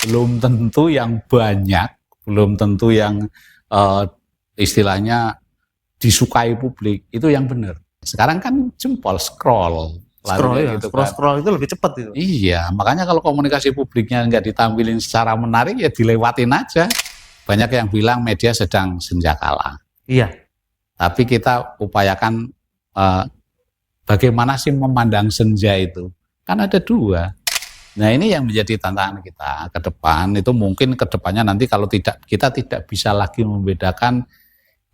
belum tentu yang banyak, belum tentu yang istilahnya disukai publik, itu yang benar. Sekarang kan jempol, scroll ya, gitu kan. Scroll itu lebih cepat itu. Iya, makanya kalau komunikasi publiknya nggak ditampilin secara menarik, ya dilewatin aja. Banyak yang bilang media sedang senja kalah. Iya. Tapi kita upayakan bagaimana sih memandang senja itu. Kan ada dua. Nah, ini yang menjadi tantangan kita ke depan. Itu mungkin ke depannya nanti kalau kita tidak bisa lagi membedakan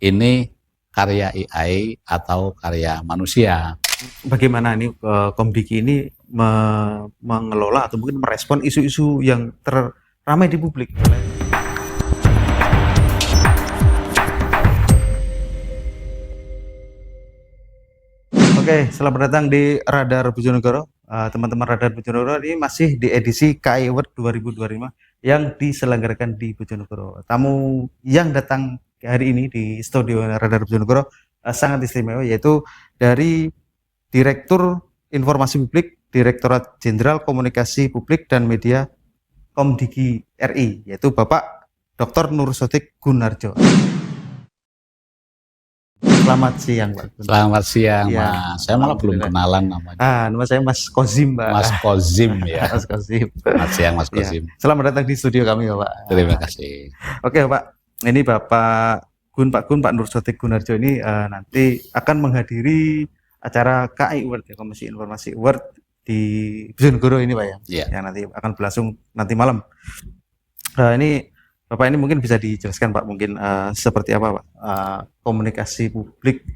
ini karya AI atau karya manusia. Bagaimana ini Komdiki ini mengelola atau mungkin merespon isu-isu yang ramai di publik? Oke, selamat datang di Radar Bojonegoro. Teman-teman Radar Bojonegoro, ini masih di edisi KAI Award 2025 yang diselenggarakan di Bojonegoro. Tamu yang datang hari ini di studio Radar Bojonegoro sangat istimewa, yaitu dari Direktur Informasi Publik, Direktorat Jenderal Komunikasi Publik dan Media Komdiki RI, yaitu Bapak Dr. Nur Sodik Gunarjo. Selamat siang, Pak. Selamat siang, ya, Mas. Saya malah belum kenalan namanya. Nama saya Mas Kozim, Pak. Mas Kozim, ya. Mas Kozim. Selamat siang, Mas Kozim. Ya. Selamat datang di studio kami, Pak. Terima kasih. Oke, Pak. Ini Pak Nur Sodik Gunarjo ini nanti akan menghadiri acara KAI Award, ya, Komisi Informasi Award di Bojonegoro ini, Pak, ya. Yeah. Yang nanti akan berlangsung nanti malam. Ini Bapak ini mungkin bisa dijelaskan, Pak, mungkin seperti apa, Pak, komunikasi publik,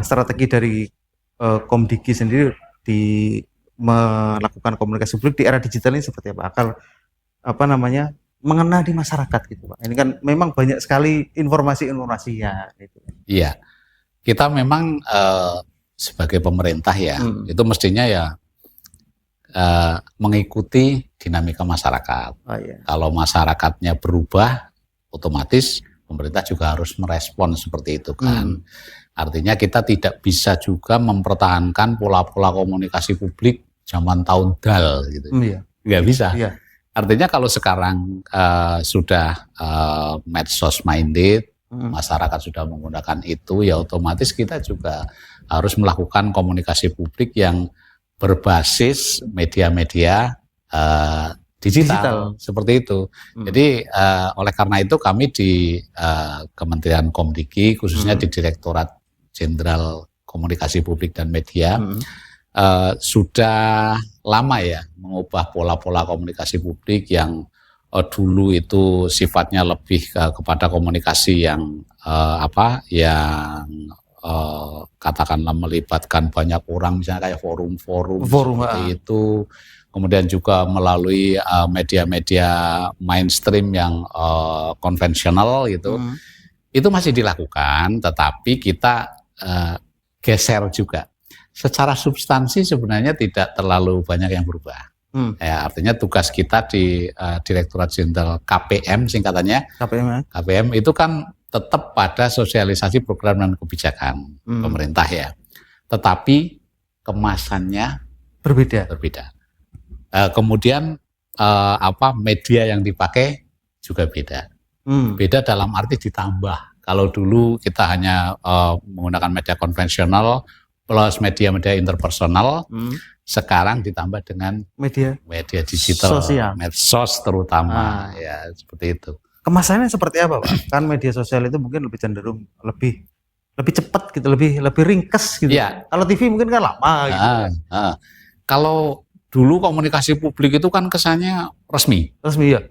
strategi dari Komdiki sendiri di melakukan komunikasi publik di era digital ini seperti apa? Mengena di masyarakat gitu, Pak. Ini kan memang banyak sekali informasi-informasinya gitu. Iya. Kita memang sebagai pemerintah ya, itu mestinya ya mengikuti dinamika masyarakat. Iya. Kalau masyarakatnya berubah, otomatis pemerintah juga harus merespon seperti itu kan. Artinya kita tidak bisa juga mempertahankan pola-pola komunikasi publik zaman tahun DAL gitu. Nggak bisa. Iya. Artinya kalau sekarang sudah medsos minded, masyarakat sudah menggunakan itu, ya otomatis kita juga harus melakukan komunikasi publik yang berbasis media-media digital seperti itu. Jadi oleh karena itu kami di Kementerian Komdiki, khususnya di Direktorat Jenderal Komunikasi Publik dan Media, sudah lama ya mengubah pola-pola komunikasi publik yang dulu itu sifatnya lebih kepada komunikasi yang katakanlah melibatkan banyak orang, misalnya kayak forum-forum seperti itu. Kemudian juga melalui media-media mainstream yang konvensional gitu. Itu masih dilakukan, tetapi kita geser juga. Secara substansi sebenarnya tidak terlalu banyak yang berubah. Ya, artinya tugas kita di Direktorat Jenderal KPM singkatannya, KPM itu kan tetap pada sosialisasi program dan kebijakan pemerintah ya. Tetapi kemasannya berbeda. Kemudian media yang dipakai juga beda. Beda dalam arti ditambah. Kalau dulu kita hanya menggunakan media konvensional plus media-media interpersonal, sekarang ditambah dengan media digital, sosial, medsos terutama, ya seperti itu. Kemasannya seperti apa, Pak? Kan media sosial itu mungkin lebih cenderung lebih cepat gitu, lebih ringkas gitu. Ya. Kalau TV mungkin kan lama gitu. Kalau dulu komunikasi publik itu kan kesannya resmi ya.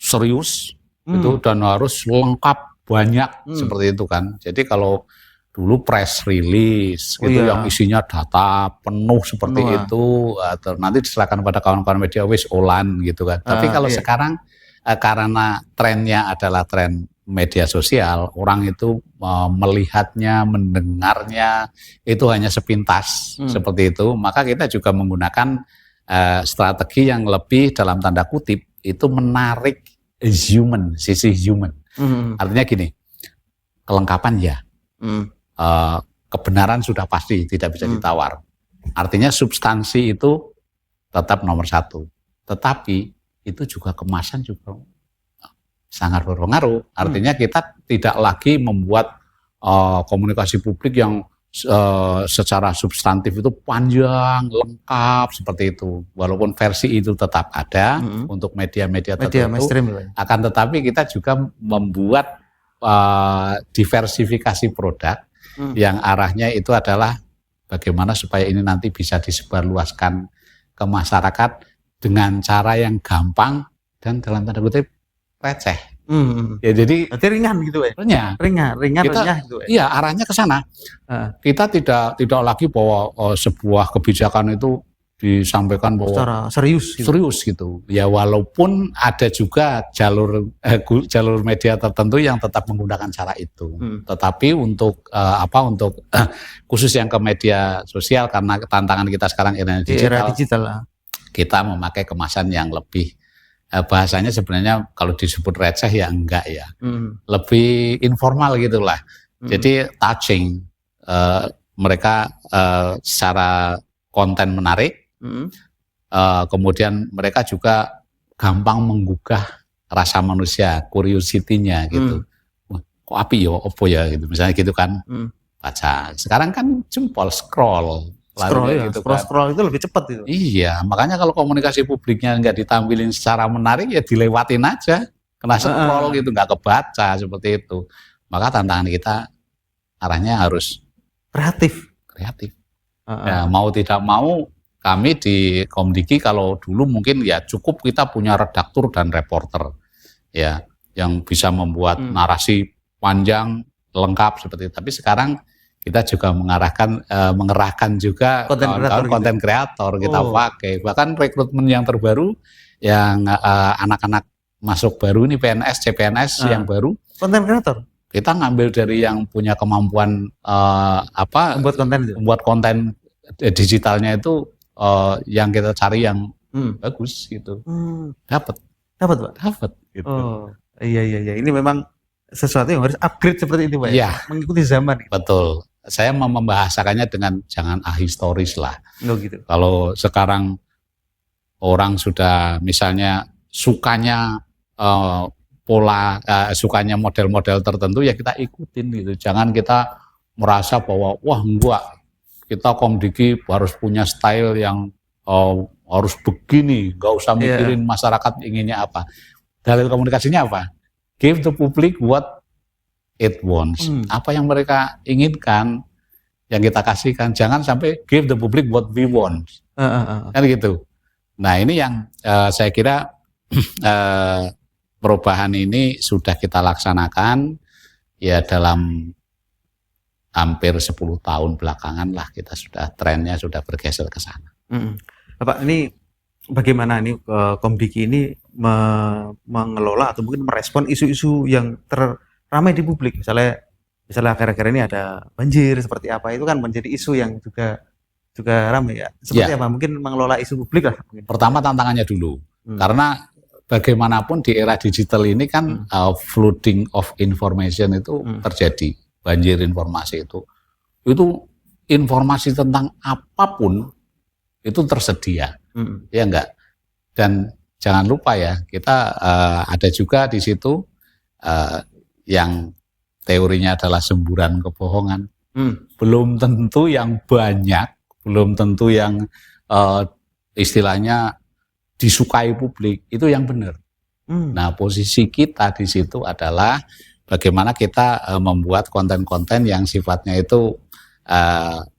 Serius itu dan harus lengkap banyak seperti itu kan. Jadi kalau dulu press release gitu yang isinya data penuh seperti itu, atau nanti diserahkan pada kawan-kawan media wis olan gitu kan. Tapi kalau sekarang karena trennya adalah tren media sosial, orang itu melihatnya, mendengarnya itu hanya sepintas seperti itu, maka kita juga menggunakan strategi yang lebih dalam tanda kutip itu menarik sisi human. Artinya gini, kelengkapan ya, kebenaran sudah pasti tidak bisa ditawar. Artinya substansi itu tetap nomor satu, tetapi itu juga kemasan juga sangat berpengaruh. Artinya kita tidak lagi membuat komunikasi publik yang secara substantif itu panjang, lengkap seperti itu. Walaupun versi itu tetap ada untuk media-media tertentu, akan tetapi kita juga membuat diversifikasi produk yang arahnya itu adalah bagaimana supaya ini nanti bisa disebarluaskan ke masyarakat dengan cara yang gampang dan dalam tanda kutip receh. Ya jadi ringan gitu ya. Ringan gitu ya. Iya, arahnya ke sana. Kita tidak lagi bahwa sebuah kebijakan itu disampaikan bahwa secara serius gitu. Ya walaupun ada juga jalur media tertentu yang tetap menggunakan cara itu. Tetapi untuk khusus yang ke media sosial karena tantangan kita sekarang era digital, kita memakai kemasan yang lebih bahasanya sebenarnya kalau disebut receh ya enggak ya. Lebih informal gitulah. Jadi touching mereka secara konten menarik. Kemudian mereka juga gampang menggugah rasa manusia, curiosity-nya gitu. Kok api yo, opo ya gitu, misalnya gitu kan. Baca. Sekarang kan jempol scroll itu lebih cepat itu. Iya, makanya kalau komunikasi publiknya nggak ditampilin secara menarik ya dilewatin aja, kena scroll gitu, nggak kebaca seperti itu. Maka tantangan kita arahnya harus kreatif. Ya, mau tidak mau kami di Komdiki kalau dulu mungkin ya cukup kita punya redaktur dan reporter ya yang bisa membuat narasi panjang lengkap seperti itu. Tapi sekarang kita juga mengerahkan juga konten kreator kita pakai. Bahkan rekrutmen yang terbaru yang anak-anak masuk baru ini PNS, CPNS yang baru konten kreator. Kita ngambil dari yang punya kemampuan membuat konten digitalnya itu yang kita cari yang bagus gitu. Dapat Pak. Gitu. Iya. Ini memang sesuatu yang harus upgrade seperti itu Pak. Ya. Mengikuti zaman. Betul. Saya membahasakannya dengan jangan ahistoris lah. Gitu. Kalau sekarang orang sudah misalnya sukanya sukanya model-model tertentu ya kita ikutin gitu. Jangan kita merasa bahwa wah enggak, kita Komdiki harus punya style yang harus begini, nggak usah mikirin masyarakat inginnya apa. Dalil komunikasinya apa? Give the public what it wants. Apa yang mereka inginkan, yang kita kasihkan. Jangan sampai give the public what we want. Kan gitu. Nah ini yang saya kira perubahan ini sudah kita laksanakan ya dalam hampir 10 tahun belakangan lah kita trennya sudah bergeser ke sana. Bapak ini bagaimana ini Komdiki ini mengelola atau mungkin merespon isu-isu yang ramai di publik, misalnya akhir-akhir ini ada banjir seperti apa, itu kan menjadi isu yang juga ramai ya. Seperti apa mungkin mengelola isu publik lah. Pertama tantangannya dulu, karena bagaimanapun di era digital ini kan flooding of information itu terjadi. Banjir informasi itu informasi tentang apapun itu tersedia, ya enggak. Dan jangan lupa ya kita ada juga di situ yang teorinya adalah semburan kebohongan. Belum tentu yang banyak, belum tentu yang istilahnya disukai publik itu yang benar. Nah posisi kita di situ adalah bagaimana kita membuat konten-konten yang sifatnya itu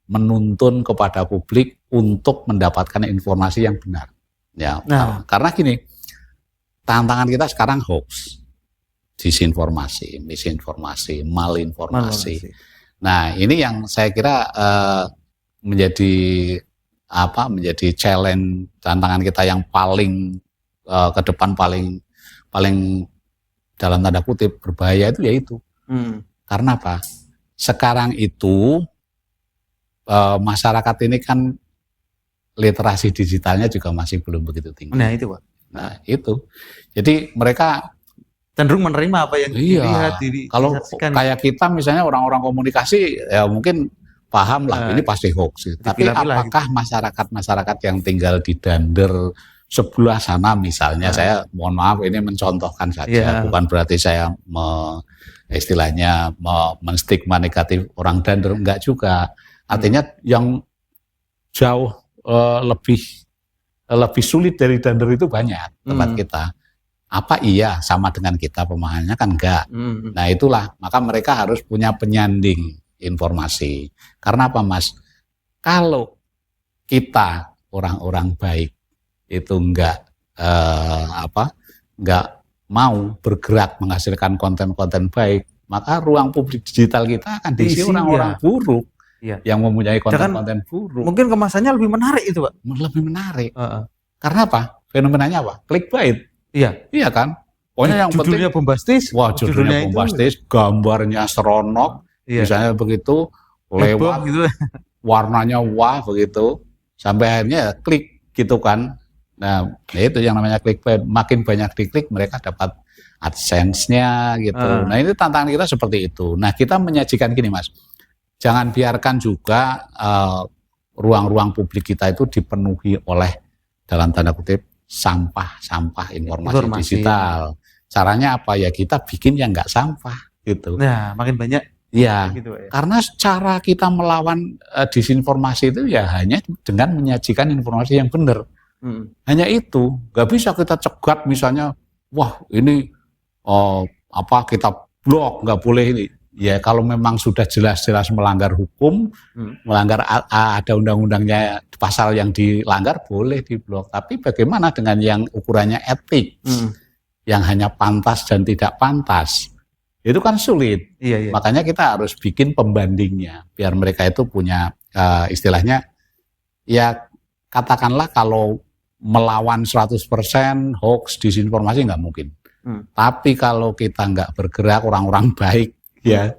menuntun kepada publik untuk mendapatkan informasi yang benar. Ya, karena gini, tantangan kita sekarang hoax, disinformasi, misinformasi, malinformasi. Nah, ini yang saya kira menjadi challenge, tantangan kita yang paling ke depan paling dalam tanda kutip berbahaya itu yaitu. Karena apa? Sekarang itu masyarakat ini kan literasi digitalnya juga masih belum begitu tinggi. Nah itu Pak. Nah itu. Jadi mereka cenderung menerima apa yang dilihat. Kalau kayak kita misalnya orang-orang komunikasi ya mungkin paham lah ini pasti hoax. Tapi apakah masyarakat yang tinggal di Dander, sebelah sana misalnya, saya mohon maaf ini mencontohkan saja, bukan berarti saya istilahnya menstigma negatif orang dander, enggak juga. Artinya yang jauh lebih sulit dari dander itu banyak tempat kita. Apa iya sama dengan kita pemahamannya? Kan enggak. Nah itulah, maka mereka harus punya penyanding informasi. Karena apa Mas? Kalau kita orang-orang baik itu enggak mau bergerak menghasilkan konten-konten baik, maka ruang publik digital kita akan diisi orang-orang buruk yang mempunyai konten-konten buruk. Mungkin kemasannya lebih menarik itu, Pak. Lebih menarik. Karena apa? Fenomenanya apa? Clickbait. Iya kan? Pokoknya yang judulnya penting bombastis. Wah, judulnya bombastis, gambarnya seronok, misalnya begitu, lewat gitu. Warnanya wah begitu, sampai akhirnya klik gitu kan. Nah, itu yang namanya clickbait. Makin banyak diklik, mereka dapat AdSense-nya gitu. Nah, ini tantangan kita seperti itu. Nah, kita menyajikan gini Mas, jangan biarkan juga ruang-ruang publik kita itu dipenuhi oleh dalam tanda kutip sampah-sampah informasi digital. Caranya apa ya? Kita bikin yang nggak sampah gitu. Nah, makin banyak. Iya, gitu, ya. Karena cara kita melawan disinformasi itu ya hanya dengan menyajikan informasi yang benar. Hanya itu, nggak bisa kita cegat misalnya, wah ini kita blok, nggak boleh ini. Ya kalau memang sudah jelas-jelas melanggar hukum, melanggar ada undang-undangnya, pasal yang dilanggar boleh diblok. Tapi bagaimana dengan yang ukurannya etik, yang hanya pantas dan tidak pantas? Itu kan sulit. Makanya kita harus bikin pembandingnya, biar mereka itu punya istilahnya, ya katakanlah kalau melawan 100% hoax, disinformasi nggak mungkin. Tapi kalau kita nggak bergerak, orang-orang baik, ya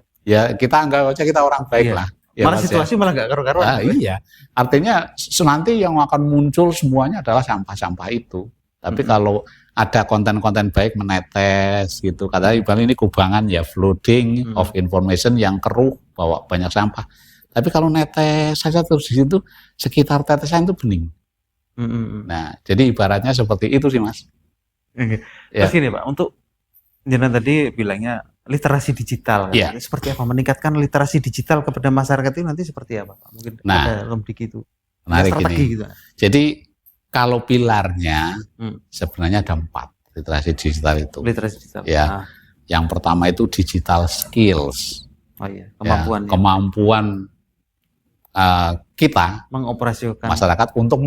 kita anggap aja kita orang baik lah. Ya, malah situasi malah nggak karu-karuan. Iya, artinya nanti yang akan muncul semuanya adalah sampah-sampah itu. Tapi kalau ada konten-konten baik menetes gitu, katanya ibarat ini kubangan ya, flooding of information yang keruh, bawa banyak sampah. Tapi kalau netes saja terus di situ, sekitar tetesan itu bening. Nah, jadi ibaratnya seperti itu sih Mas. Terus gini Pak, untuk jenengan tadi bilangnya literasi digital, kan? Seperti apa? Meningkatkan literasi digital kepada masyarakat itu nanti seperti apa Pak? Mungkin ada lembik itu. Menarik ini. Gitu. Jadi kalau pilarnya sebenarnya ada 4 literasi digital itu. Literasi digital. Ya, yang pertama itu digital skills. Kemampuan kita mengoperasikan masyarakat untuk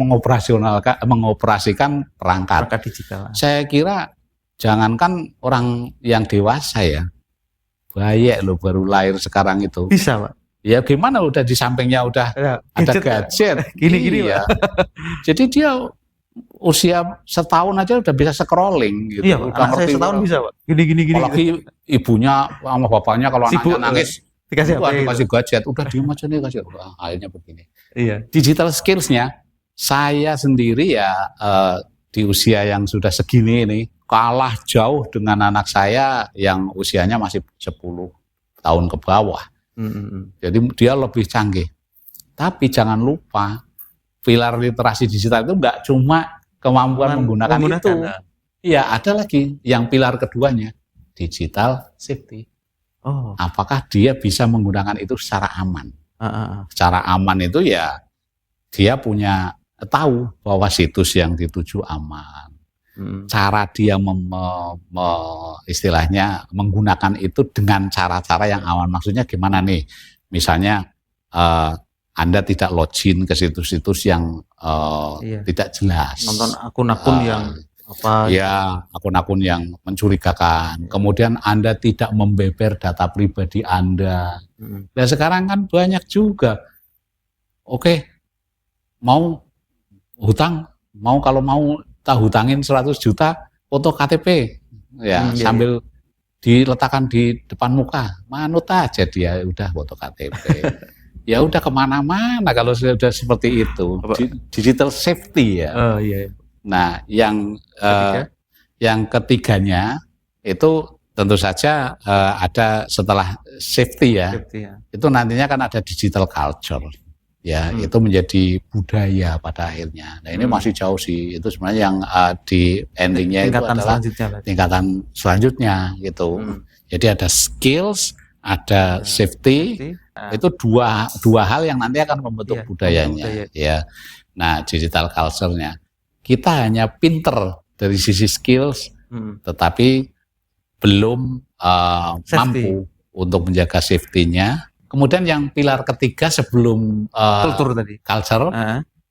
mengoperasikan perangkat digital. Saya kira jangankan orang yang dewasa ya, bayi lo baru lahir sekarang itu bisa Pak. Ya gimana udah di sampingnya udah ada gadget gini ya. Jadi dia usia setahun aja udah bisa scrolling gitu. Iya, udah ngerti setahun bisa Pak. Gini. Apalagi ibunya sama bapaknya kalau anaknya nangis dikasih gadget, udah diem aja nih kasih. Akhirnya begini. Iya. Digital skills-nya saya sendiri ya di usia yang sudah segini ini kalah jauh dengan anak saya yang usianya masih 10 tahun ke bawah. Jadi dia lebih canggih. Tapi jangan lupa pilar literasi digital itu enggak cuma kemampuan menggunakan itu. Iya, ada lagi yang pilar keduanya, digital safety. Apakah dia bisa menggunakan itu secara aman? Secara aman itu ya dia punya tahu bahwa situs yang dituju aman. Cara dia istilahnya menggunakan itu dengan cara-cara yang aman. Maksudnya gimana nih? Misalnya Anda tidak login ke situs-situs yang tidak jelas. Nonton akun-akun yang akun-akun yang mencurigakan. Kemudian Anda tidak membeber data pribadi Anda. Dan sekarang kan banyak juga. Oke, mau hutang, kalau mau hutangin 100 juta foto KTP sambil diletakkan di depan muka, manut aja dia udah foto KTP. Ya udah kemana-mana kalau sudah seperti itu. Digital safety ya. Nah yang ketiganya itu tentu saja ada setelah safety ya. Itu nantinya kan ada digital culture ya itu menjadi budaya pada akhirnya. Nah ini masih jauh sih, itu sebenarnya yang di endingnya itu adalah tingkatan selanjutnya gitu. Jadi ada skills, ada safety, itu dua hal yang nanti akan membentuk budayanya. Ya, nah digital culture-nya kita hanya pinter dari sisi skills, tetapi belum mampu untuk menjaga safety-nya. Kemudian yang pilar ketiga sebelum kultur tadi, culture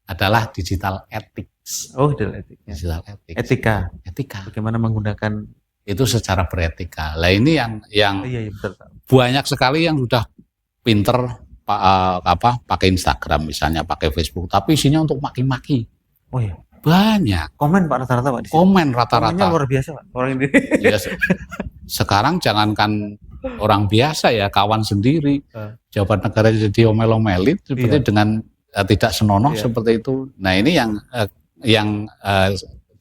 adalah digital ethics. Oh, digital ethics. Etika. Bagaimana menggunakan itu secara beretika. Lah ini yang betul. Banyak sekali yang sudah pinter pakai Instagram misalnya, pakai Facebook, tapi isinya untuk maki-maki. Oh iya. Banyak. Komen Pak rata-rata Pak. Komen rata-rata. Komennya luar biasa Pak. Orang ini. Ya, sekarang jangankan orang biasa ya, kawan sendiri. Jabat negara jadi omel-omelin seperti dengan tidak senonoh seperti itu. Nah ini yang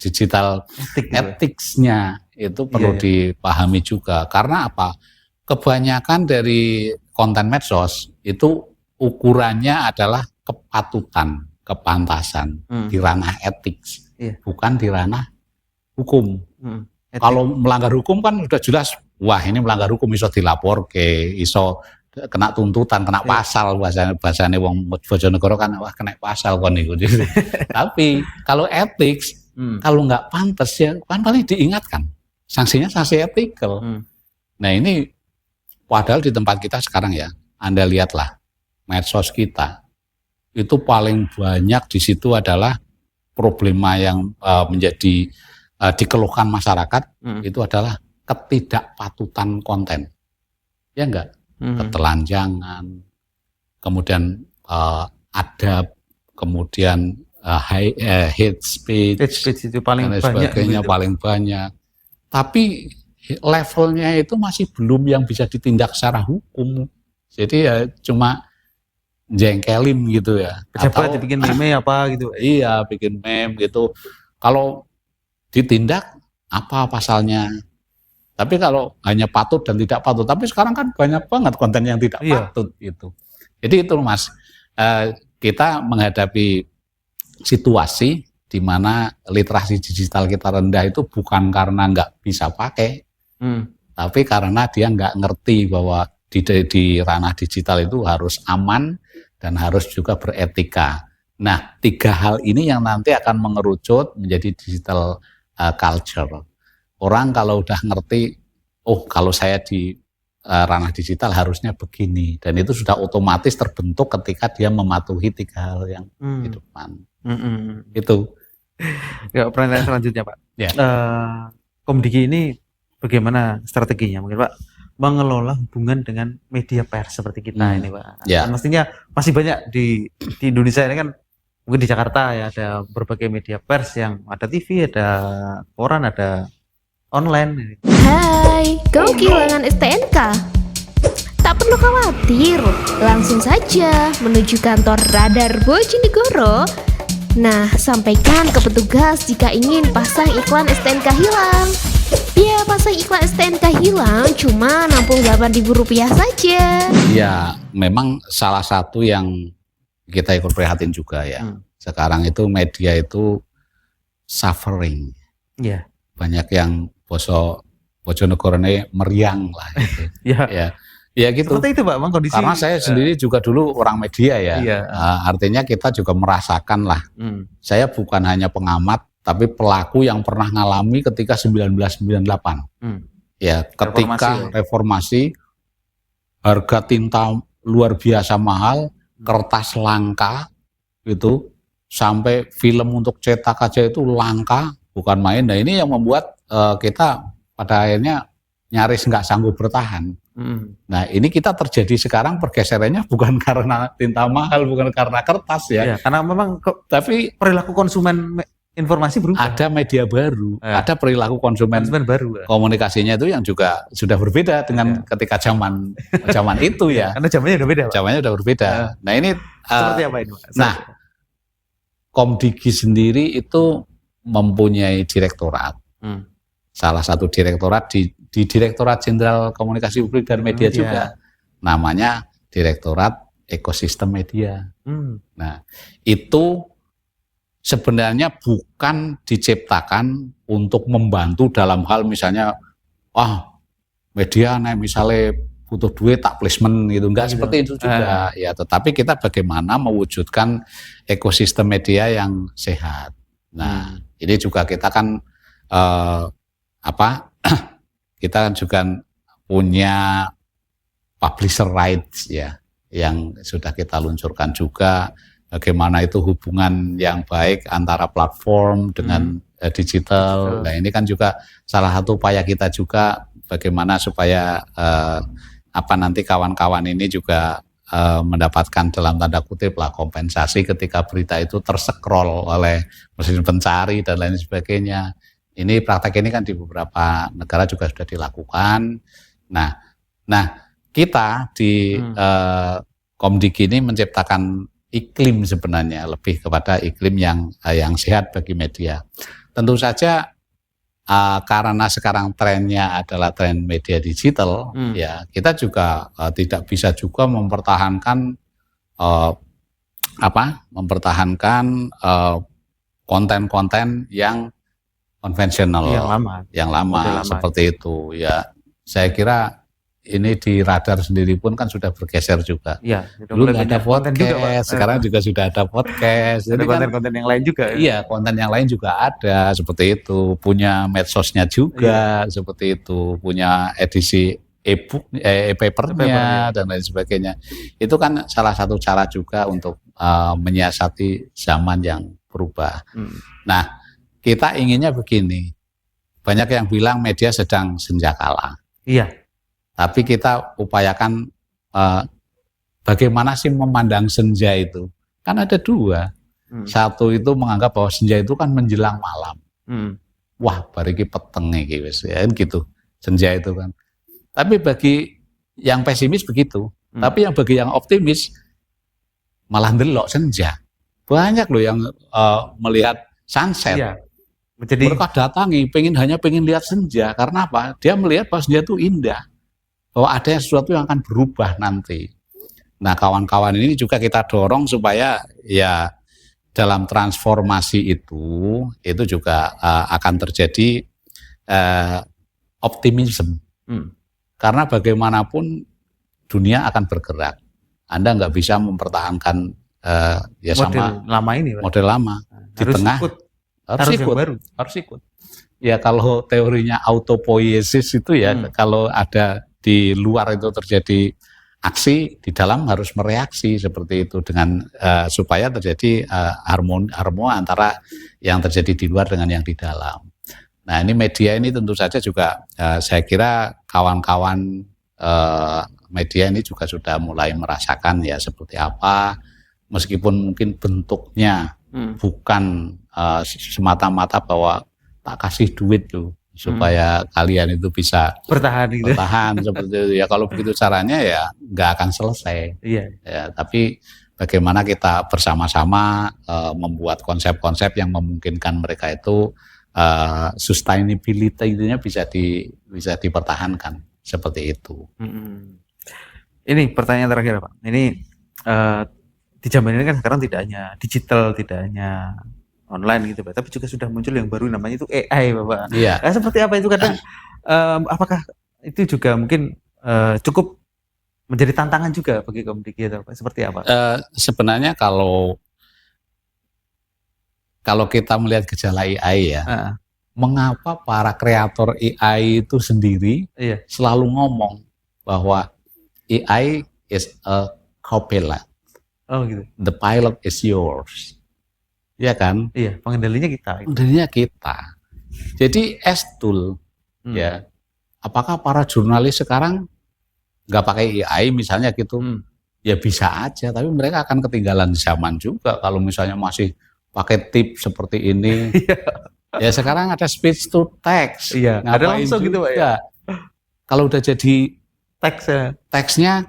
digital ethics-nya itu perlu dipahami juga. Karena apa? Kebanyakan dari konten medsos itu ukurannya adalah kepatutan, kepantasan di ranah etik, bukan di ranah hukum. Kalau melanggar hukum kan sudah jelas, wah ini melanggar hukum, iso dilapor ke, iso kena tuntutan, kena pasal, bahasanya wong Bojonegoro kan, wah kena pasal kon niku. Tapi kalau etik, kalau nggak pantas ya kan paling diingatkan, sanksinya sanksi etikal. Nah ini padahal di tempat kita sekarang ya, Anda lihatlah medsos kita itu paling banyak di situ adalah problema yang menjadi dikeluhkan masyarakat itu adalah ketidakpatutan konten, ya enggak, ketelanjangan, kemudian adab, kemudian hate speech itu paling dan banyak, sebagainya paling banyak. Tapi levelnya itu masih belum yang bisa ditindak secara hukum. Jadi ya cuma jengkelin gitu ya. Pejabat dibikin meme apa gitu. Iya, bikin meme gitu. Kalau ditindak apa pasalnya? Tapi kalau hanya patut dan tidak patut, tapi sekarang kan banyak banget konten yang tidak patut itu. Jadi itu Mas, kita menghadapi situasi di mana literasi digital kita rendah itu bukan karena nggak bisa pakai, tapi karena dia nggak ngerti bahwa di ranah digital itu harus aman dan harus juga beretika. Nah, 3 hal ini yang nanti akan mengerucut menjadi digital culture. Orang kalau udah ngerti, oh kalau saya di ranah digital harusnya begini, dan itu sudah otomatis terbentuk ketika dia mematuhi 3 hal yang di depan. Itu. Ya, pertanyaan selanjutnya Pak. Komdigi ini bagaimana strateginya mungkin Pak mengelola hubungan dengan media pers seperti kita ini Pak? Dan mestinya masih banyak di Indonesia ini kan, mungkin di Jakarta ya ada berbagai media pers yang ada TV, ada koran, ada online. Hai, kau kehilangan STNK? Tak perlu khawatir, langsung saja menuju kantor Radar Bojonegoro. Nah, sampaikan ke petugas jika ingin pasang iklan STNK hilang. Ya, pasang iklan STNK hilang cuma Rp68.000 saja. Ya, memang salah satu yang kita ikut prihatin juga ya. Sekarang itu media itu suffering. Banyak yang Bojonegoro ini meriang lah gitu. Ya gitu. Seperti itu Pak, Bang, kondisi. Karena saya sendiri juga dulu orang media ya. Artinya kita juga merasakan lah. Saya bukan hanya pengamat, tapi pelaku yang pernah ngalami ketika 1998. Ya, ketika reformasi, harga tinta luar biasa mahal, kertas langka gitu, sampai film untuk cetak aja itu langka, bukan main. Nah ini yang membuat kita pada akhirnya nyaris nggak sanggup bertahan. Nah ini kita terjadi sekarang pergeserannya bukan karena tinta mahal, bukan karena kertas ya. Karena memang tapi perilaku konsumen informasi berubah. Ada media baru, ada perilaku konsumen baru. Komunikasinya itu yang juga sudah berbeda dengan ketika zaman itu ya. Karena zamannya udah beda. Zamannya udah berbeda. Nah ini seperti apa ini? Nah, Komdigi sendiri itu mempunyai direktorat. Salah satu direktorat di Direktorat Jenderal Komunikasi Publik dan Media juga. Namanya Direktorat ekosistem media. Hmm. Nah, itu sebenarnya bukan diciptakan untuk membantu dalam hal misalnya, media misalnya butuh duit tak placement gitu, enggak seperti itu juga. Ya, tetapi kita bagaimana mewujudkan ekosistem media yang sehat. Nah, ini juga kita kan kita kan juga punya publisher rights ya, yang sudah kita luncurkan juga. Bagaimana itu hubungan yang baik antara platform dengan digital. Nah, ini kan juga salah satu upaya kita juga bagaimana supaya nanti kawan-kawan ini juga mendapatkan dalam tanda kutip lah kompensasi ketika berita itu tersekrol oleh mesin pencari dan lain sebagainya. Ini praktek ini kan di beberapa negara juga sudah dilakukan. Nah kita di Komdigi ini menciptakan iklim sebenarnya, lebih kepada iklim yang sehat bagi media. Tentu saja karena sekarang trennya adalah tren media digital, ya kita juga tidak bisa juga mempertahankan konten-konten yang konvensional, yang lama seperti itu. Ya, saya kira ini di Radar sendiri pun kan sudah bergeser juga. Iya, dulu nggak ada podcast, sekarang juga sudah ada podcast. Ada konten-konten yang lain juga. Iya, konten yang lain juga ada seperti itu. Punya medsosnya juga seperti itu. Punya edisi e-book, e-papernya dan lain sebagainya. Itu kan salah satu cara juga untuk menyiasati zaman yang berubah. Nah, kita inginnya begini. Banyak yang bilang media sedang senjakala. Iya. Tapi kita upayakan bagaimana sih memandang senja itu. Kan ada dua. Satu itu menganggap bahwa senja itu kan menjelang malam. Wah, bariki peteng iki wis ya gitu. Senja itu kan. Tapi bagi yang pesimis begitu. Tapi yang bagi yang optimis malah ndelok senja. Banyak loh yang melihat sunset. Iya. Mereka datangi hanya pengen lihat senja. Karena apa? Dia melihat bahwa senja itu indah. Bahwa ada sesuatu yang akan berubah nanti. Nah, kawan-kawan ini juga kita dorong supaya ya dalam transformasi itu juga akan terjadi optimisme. Karena bagaimanapun dunia akan bergerak. Anda nggak bisa mempertahankan model lama ini, model lama di tengah harus ikut. Ya kalau teorinya autopoiesis itu ya kalau ada di luar itu terjadi aksi, di dalam harus mereaksi seperti itu dengan supaya terjadi harmoni antara yang terjadi di luar dengan yang di dalam. Nah, ini media ini tentu saja juga saya kira kawan-kawan media ini juga sudah mulai merasakan ya seperti apa, meskipun mungkin bentuknya bukan semata-mata bahwa tak kasih duit tuh supaya kalian itu bisa bertahan seperti itu ya. Kalau begitu caranya ya nggak akan selesai. Iya. Ya, tapi bagaimana kita bersama-sama membuat konsep-konsep yang memungkinkan mereka itu sustainability-nya bisa dipertahankan seperti itu. Ini pertanyaan terakhir Pak. Ini di zaman ini kan sekarang tidak hanya digital, tidak hanya online gitu Pak, tapi juga sudah muncul yang baru namanya itu AI Bapak. Iya. Nah, seperti apa itu kadang apakah itu juga mungkin cukup menjadi tantangan juga bagi Komdigi atau Pak? Seperti apa? Sebenarnya kalau kita melihat gejala AI ya, mengapa para kreator AI itu sendiri selalu ngomong bahwa AI is a copilot. Oh gitu. The pilot is yours. Ya kan? Iya, pengendalinya kita. Pengendalinya kita. Jadi as tool, ya. Apakah para jurnalis sekarang nggak pakai AI misalnya gitu? Ya bisa aja, tapi mereka akan ketinggalan zaman juga kalau misalnya masih pakai tip seperti ini. Ya sekarang ada speech to text. Iya. Ada langsung gitu Pak ya. Kalau udah jadi teksnya,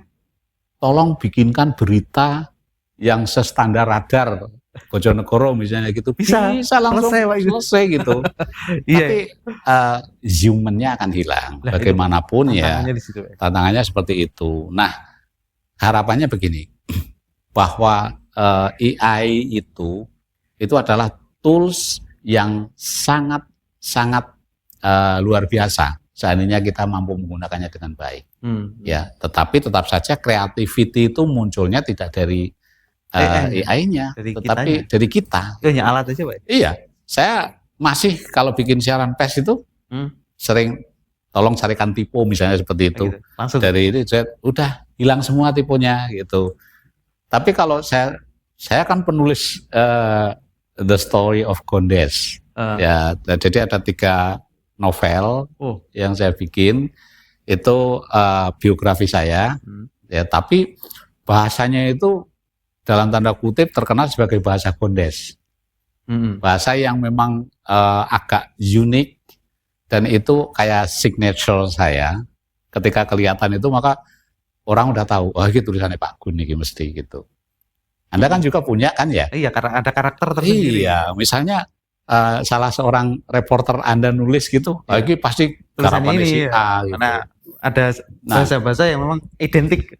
tolong bikinkan berita yang sestandar Radar Bojonegoro misalnya gitu, bisa langsung selesai gitu. Tapi human-nya akan hilang. Bagaimanapun ya tantangannya seperti itu. Nah, harapannya begini, bahwa AI itu adalah tools yang sangat luar biasa. Seandainya kita mampu menggunakannya dengan baik, ya. Tetapi tetap saja creativity itu munculnya tidak dari AI-nya, tetapi dari kita. Itu hanya alat aja, Pak. Iya, saya masih kalau bikin siaran pers itu sering tolong carikan tipe misalnya seperti itu. Gitu. Langsung. Dari itu saya udah hilang semua tipenya gitu. Tapi kalau saya kan penulis The Story of Gondes. Ya, jadi ada 3 novel yang saya bikin itu biografi saya. Ya, tapi bahasanya itu dalam tanda kutip terkenal sebagai bahasa Gondes. Bahasa yang memang agak unik dan itu kayak signature saya. Ketika kelihatan itu maka orang udah tahu, oh ini tulisannya Pak Gun nih mesti gitu. Anda kan juga punya kan ya? Iya, karena ada karakter tersendiri. Iya, misalnya salah seorang reporter Anda nulis gitu, oh, ini pasti garapannya si A. Gitu. Karena ada bahasa-bahasa yang memang identik.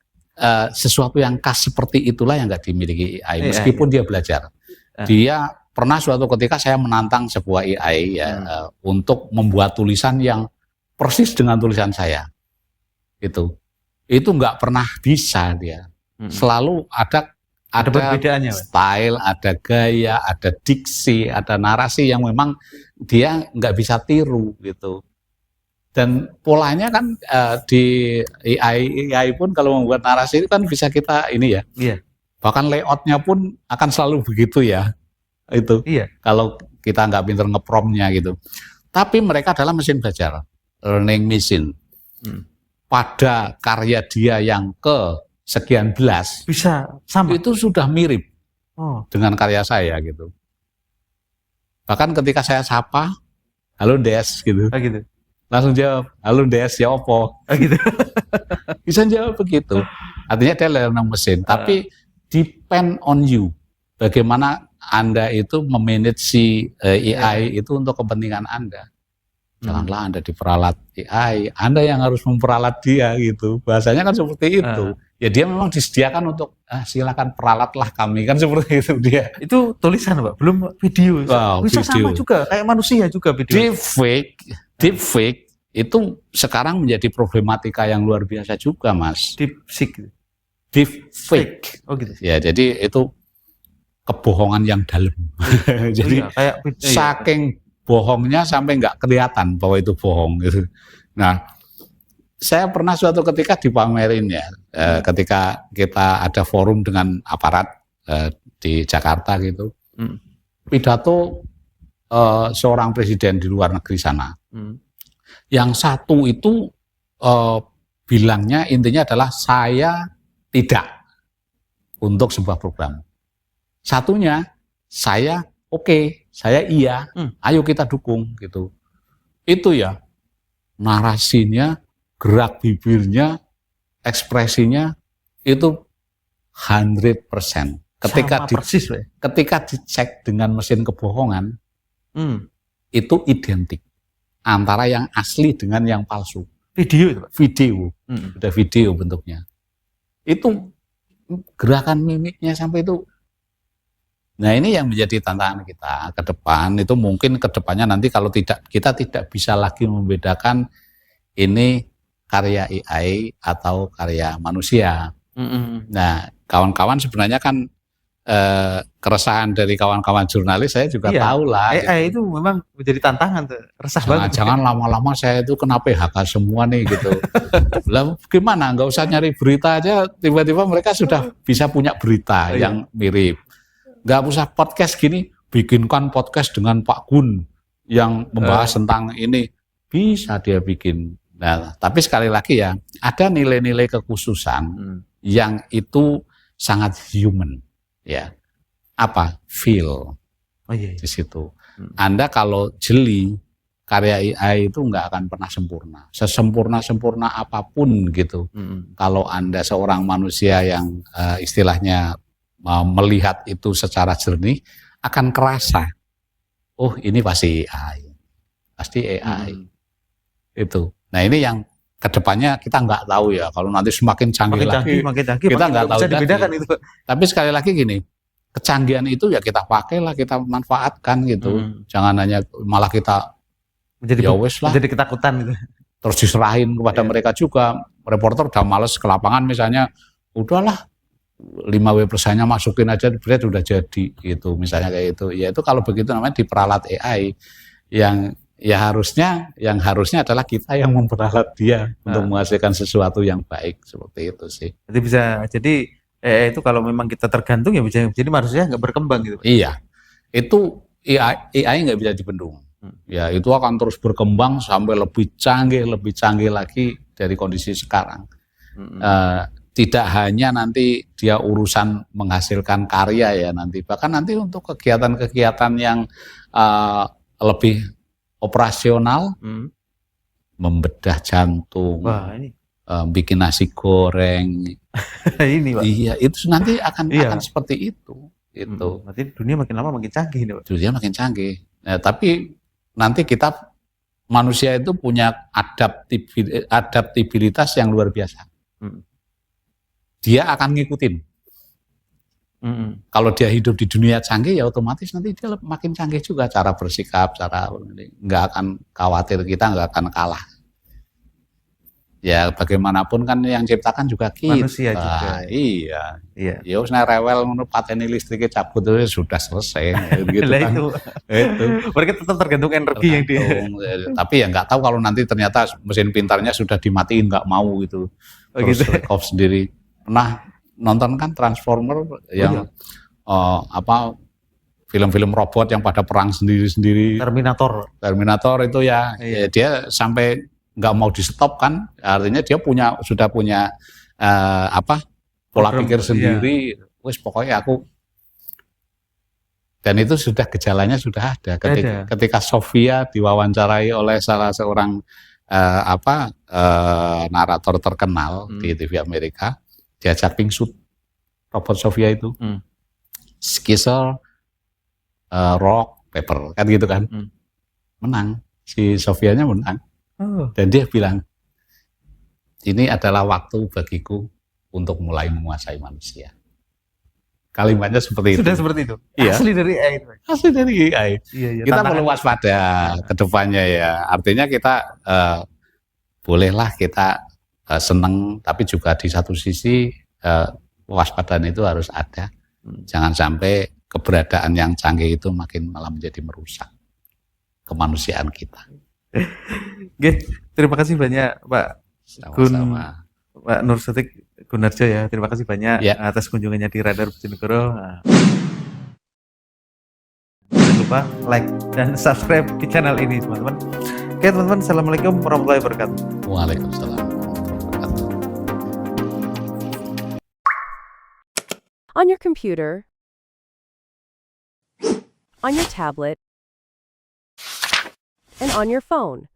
Sesuatu yang khas seperti itulah yang nggak dimiliki AI, meskipun dia belajar. Dia pernah suatu ketika saya menantang sebuah AI ya untuk membuat tulisan yang persis dengan tulisan saya. Itu nggak pernah bisa dia. Selalu ada perbedaannya, style, ada gaya, ada diksi, ada narasi yang memang dia nggak bisa tiru gitu. Dan polanya kan di AI pun kalau membuat narasi itu kan bisa kita ini ya. Iya. Bahkan layoutnya pun akan selalu begitu ya. Itu. Iya. Kalau kita nggak pinter ngepromnya gitu. Tapi mereka adalah mesin belajar, learning machine. Pada karya dia yang ke sekian belas bisa sama, itu sudah mirip dengan karya saya gitu. Bahkan ketika saya sapa, halo Des gitu, gitu. Langsung jawab, halo Des ya opo, gitu. Bisa jawab begitu. Artinya dia learning mesin, tapi depend on you. Bagaimana Anda itu memanage si AI itu untuk kepentingan Anda. Janganlah Anda diperalat AI, Anda yang harus memperalat dia gitu. Bahasanya kan seperti itu. Ya dia memang disediakan untuk silakan peralatlah kami, kan seperti itu dia. Itu tulisan Pak, belum video. Bisa video. Sama juga, kayak manusia juga video. Deepfake itu sekarang menjadi problematika yang luar biasa juga, Mas. Deepfake. Oh gitu. Ya, jadi itu kebohongan yang dalam. Jadi kayak saking bohongnya sampai nggak kelihatan bahwa itu bohong gitu. Nah, saya pernah suatu ketika dipamerin ya, ketika kita ada forum dengan aparat di Jakarta gitu, pidato seorang presiden di luar negeri sana. Yang satu itu bilangnya intinya adalah saya tidak untuk sebuah program. Satunya saya oke, saya iya, ayo kita dukung gitu. Itu ya narasinya, gerak bibirnya, ekspresinya itu 100%. Ketika dicek dengan mesin kebohongan, itu identik antara yang asli dengan yang palsu. Video, udah video bentuknya. Itu gerakan mimiknya sampai itu. Nah ini yang menjadi tantangan kita ke depan. Itu mungkin ke depannya nanti kalau kita tidak bisa lagi membedakan ini karya AI atau karya manusia. Nah kawan-kawan sebenarnya kan keresahan dari kawan-kawan jurnalis saya juga tahu lah. AI itu memang menjadi tantangan tuh, resah banget. Jangan lama-lama saya itu kena PHK semua nih gitu. Lah gimana? Nggak usah nyari berita aja, tiba-tiba mereka sudah bisa punya berita yang mirip. Nggak usah podcast gini, bikinkan podcast dengan Pak Gun yang membahas tentang ini, bisa dia bikin. Nah, tapi sekali lagi ya, ada nilai-nilai kekhususan yang itu sangat human. Ya, apa feel di situ. Anda kalau jeli karya AI itu nggak akan pernah sempurna. Sesempurna apapun gitu. Kalau Anda seorang manusia yang istilahnya melihat itu secara jernih, akan kerasa. Oh ini pasti AI, Itu. Nah ini yang kedepannya kita nggak tahu ya. Kalau nanti semakin canggih lagi, makin canggih, kita makin nggak tahu bisa dibedakan lagi. itu. Tapi sekali lagi gini, kecanggihan itu ya kita pakailah, kita manfaatkan gitu. Jangan hanya malah kita ya wes lah, menjadi ketakutan gitu. terus diserahin kepada mereka juga. Reporter udah males ke lapangan misalnya, udahlah 5W+nya masukin aja, bread udah jadi gitu, misalnya kayak itu. Ya itu kalau begitu namanya diperalat AI, yang yang harusnya adalah kita yang memperalat dia untuk menghasilkan sesuatu yang baik, seperti itu sih. Jadi bisa jadi itu kalau memang kita tergantung ya bisa jadi manusia nggak berkembang gitu. Iya, itu AI nggak bisa dibendung. Ya itu akan terus berkembang sampai lebih canggih lagi dari kondisi sekarang. Tidak hanya nanti dia urusan menghasilkan karya ya nanti, bahkan nanti untuk kegiatan-kegiatan yang lebih operasional, membedah jantung, bikin nasi goreng, ini Pak. Iya, itu nanti akan seperti itu. Itu. Berarti dunia makin lama makin canggih nih Pak. Dunia makin canggih. Nah, tapi nanti kita manusia itu punya adaptabilitas yang luar biasa. Dia akan ngikutin. Kalau dia hidup di dunia canggih ya otomatis nanti dia makin canggih juga cara bersikap, nggak akan khawatir, kita nggak akan kalah. Ya bagaimanapun kan yang ciptakan juga kita. Manusia juga. Iya. Ya wis nek rewel ngono pateni listriknya cabut itu sudah selesai gitu kan. Itu. Mereka tetap tergantung energi yang dia. Tapi ya nggak tahu kalau nanti ternyata mesin pintarnya sudah dimatiin nggak mau gitu. Terus off sendiri. Pernah nonton kan Transformer yang film-film robot yang pada perang sendiri-sendiri. Terminator itu ya dia sampai nggak mau di stop kan, artinya dia sudah punya pola pikir sendiri. Wes pokoknya aku, dan itu sudah gejalanya sudah ada ketika Sofia diwawancarai oleh salah seorang narator terkenal di TV Amerika, diajak pingsut robot Sofia itu, skisel, rock, paper kan gitu kan, menang, si Sofianya menang. Dan dia bilang, ini adalah waktu bagiku untuk mulai menguasai manusia. Kalimatnya seperti itu. Sudah seperti itu? Iya. Asli dari AI. Asli dari AI. Iya, kita perlu waspada ke depannya ya. Artinya kita bolehlah kita seneng, tapi juga di satu sisi kewaspadaan itu harus ada. Jangan sampai keberadaan yang canggih itu malah menjadi merusak kemanusiaan kita. Oke, terima kasih banyak Pak Pak Nur Sotik Gunarjo ya. Terima kasih banyak atas kunjungannya di Radar Bojonegoro. Jangan lupa like dan subscribe di channel ini teman-teman. Oke teman-teman, assalamualaikum warahmatullahi wabarakatuh. Waalaikumsalam. On your computer, on your tablet, and on your phone.